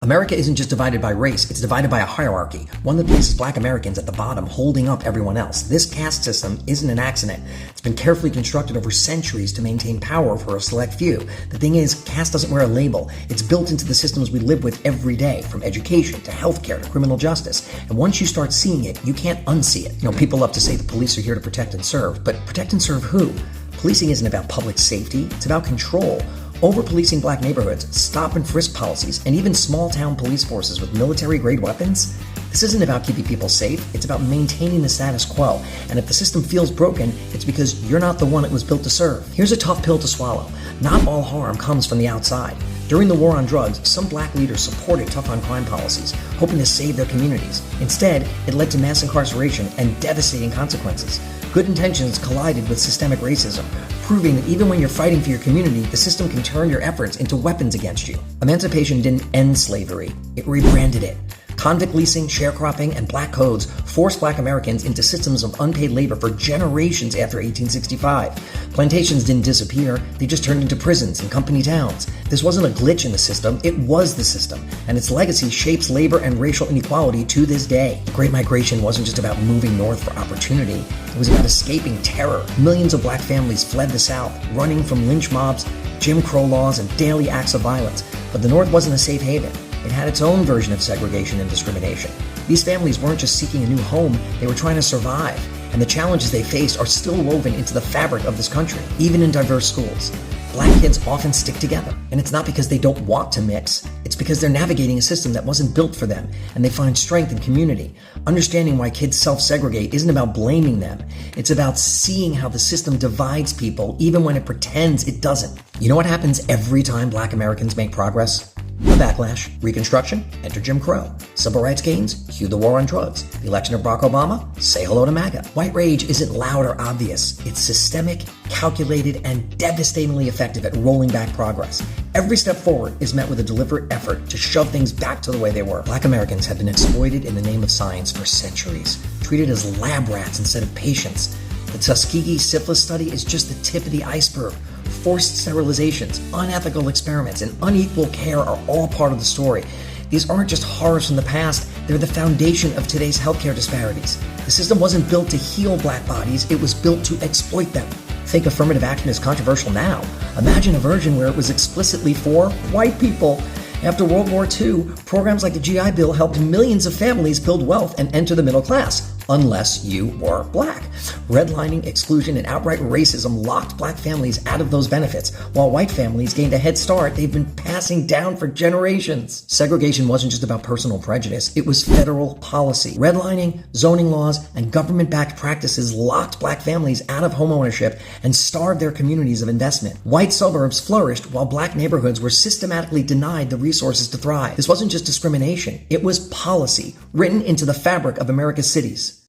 America isn't just divided by race, it's divided by a hierarchy, one that places black Americans at the bottom, holding up everyone else. This caste system isn't an accident. It's been carefully constructed over centuries to maintain power for a select few. The thing is, caste doesn't wear a label. It's built into the systems we live with every day, from education to healthcare to criminal justice. And once you start seeing it, you can't unsee it. People love to say the police are here to protect and serve, but protect and serve who? Policing isn't about public safety, it's about control. Over-policing black neighborhoods, stop and frisk policies, and even small-town police forces with military-grade weapons. This isn't about keeping people safe, it's about maintaining the status quo. And if the system feels broken, it's because you're not the one it was built to serve. Here's a tough pill to swallow. Not all harm comes from the outside. During the war on drugs, some black leaders supported tough-on-crime policies, hoping to save their communities. Instead, it led to mass incarceration and devastating consequences. Good intentions collided with systemic racism, proving that even when you're fighting for your community, the system can turn your efforts into weapons against you. Emancipation didn't end slavery, it rebranded it. Convict leasing, sharecropping, and black codes forced black Americans into systems of unpaid labor for generations after 1865. Plantations didn't disappear, they just turned into prisons and company towns. This wasn't a glitch in the system, it was the system, and its legacy shapes labor and racial inequality to this day. The Great Migration wasn't just about moving north for opportunity, it was about escaping terror. Millions of black families fled the South, running from lynch mobs, Jim Crow laws, and daily acts of violence. But the North wasn't a safe haven. It had its own version of segregation and discrimination. These families weren't just seeking a new home, they were trying to survive. And the challenges they faced are still woven into the fabric of this country, even in diverse schools. Black kids often stick together, and it's not because they don't want to mix, it's because they're navigating a system that wasn't built for them, and they find strength in community. Understanding why kids self-segregate isn't about blaming them, it's about seeing how the system divides people even when it pretends it doesn't. You know what happens every time black Americans make progress? A backlash, Reconstruction, enter Jim Crow. Civil rights gains, cue the war on drugs. The election of Barack Obama, say hello to MAGA. White rage isn't loud or obvious. It's systemic, calculated, and devastatingly effective at rolling back progress. Every step forward is met with a deliberate effort to shove things back to the way they were. Black Americans have been exploited in the name of science for centuries, treated as lab rats instead of patients. The Tuskegee syphilis study is just the tip of the iceberg. Forced sterilizations, unethical experiments, and unequal care are all part of the story. These aren't just horrors from the past, they're the foundation of today's healthcare disparities. The system wasn't built to heal black bodies, it was built to exploit them. Think affirmative action is controversial now. Imagine a version where it was explicitly for white people. After World War II, programs like the GI Bill helped millions of families build wealth and enter the middle class, unless you were black. Redlining, exclusion, and outright racism locked black families out of those benefits, while white families gained a head start they've been passing down for generations. Segregation wasn't just about personal prejudice, it was federal policy. Redlining, zoning laws, and government-backed practices locked black families out of homeownership and starved their communities of investment. White suburbs flourished while black neighborhoods were systematically denied the resources to thrive. This wasn't just discrimination, it was policy, written into the fabric of America's cities.